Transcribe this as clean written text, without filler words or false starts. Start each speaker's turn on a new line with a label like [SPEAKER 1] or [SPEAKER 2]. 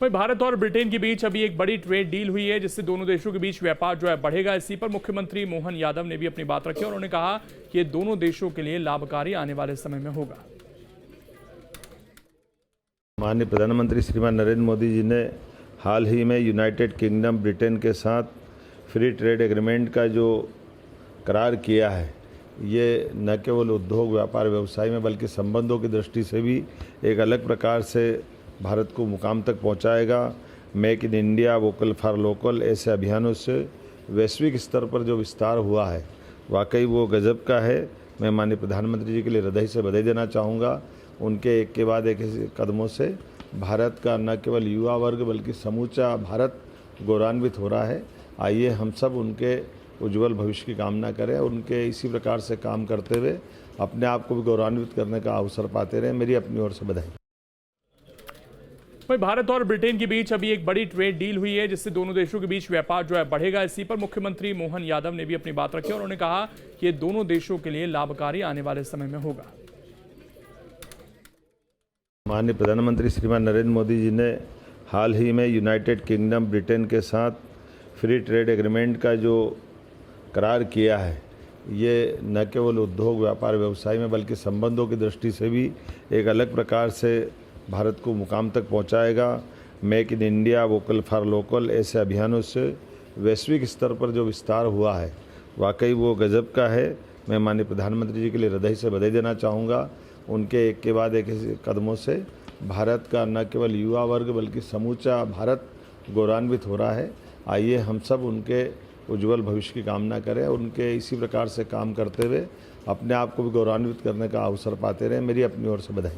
[SPEAKER 1] भाई भारत और ब्रिटेन के बीच अभी एक बड़ी ट्रेड डील हुई है जिससे दोनों देशों के बीच व्यापार जो है बढ़ेगा। इसी पर मुख्यमंत्री मोहन यादव ने भी अपनी बात रखी और उन्होंने कहा कि ये दोनों देशों के लिए लाभकारी आने वाले समय में होगा।
[SPEAKER 2] माननीय प्रधानमंत्री श्रीमान नरेंद्र मोदी जी ने हाल ही में यूनाइटेड किंगडम ब्रिटेन के साथ फ्री ट्रेड एग्रीमेंट का जो करार किया है, ये न केवल उद्योग व्यापार व्यवसाय में बल्कि संबंधों की दृष्टि से भी एक अलग प्रकार से भारत को मुकाम तक पहुंचाएगा। Make in India, vocal for local ऐसे अभियानों से वैश्विक स्तर पर जो विस्तार हुआ है वाकई वो गजब का है। मैं माननीय प्रधानमंत्री जी के लिए हृदय से बधाई देना चाहूँगा। उनके एक के बाद एक कदमों से भारत का न केवल युवा वर्ग बल्कि समूचा भारत गौरवान्वित हो रहा है। आइए हम सब उनके उज्जवल भविष्य की कामना करें, उनके इसी प्रकार से काम करते हुए अपने आप को भी गौरवान्वित करने का अवसर पाते रहें। मेरी अपनी ओर से बधाई।
[SPEAKER 1] भाई भारत और ब्रिटेन के बीच अभी एक बड़ी ट्रेड डील हुई है जिससे दोनों देशों के बीच व्यापार जो है बढ़ेगा। इसी पर मुख्यमंत्री मोहन यादव ने भी अपनी बात रखी और उन्होंने कहा कि ये दोनों देशों के लिए लाभकारी आने वाले समय में होगा।
[SPEAKER 2] माननीय प्रधानमंत्री श्रीमान नरेंद्र मोदी जी ने हाल ही में यूनाइटेड किंगडम ब्रिटेन के साथ फ्री ट्रेड एग्रीमेंट का जो करार किया है, ये न केवल उद्योग व्यापार व्यवसाय में बल्कि संबंधों की दृष्टि से भी एक अलग प्रकार से भारत को मुकाम तक पहुंचाएगा। Make in India, vocal for local ऐसे अभियानों से वैश्विक स्तर पर जो विस्तार हुआ है वाकई वो गजब का है। मैं माननीय प्रधानमंत्री जी के लिए हृदय से बधाई देना चाहूँगा। उनके एक के बाद एक कदमों से भारत का न केवल युवा वर्ग बल्कि समूचा भारत गौरवान्वित हो रहा है। आइए हम सब उनके उज्जवल भविष्य की कामना करें, उनके इसी प्रकार से काम करते हुए अपने आप को भी गौरवान्वित करने का अवसर पाते रहें। मेरी अपनी ओर से बधाई।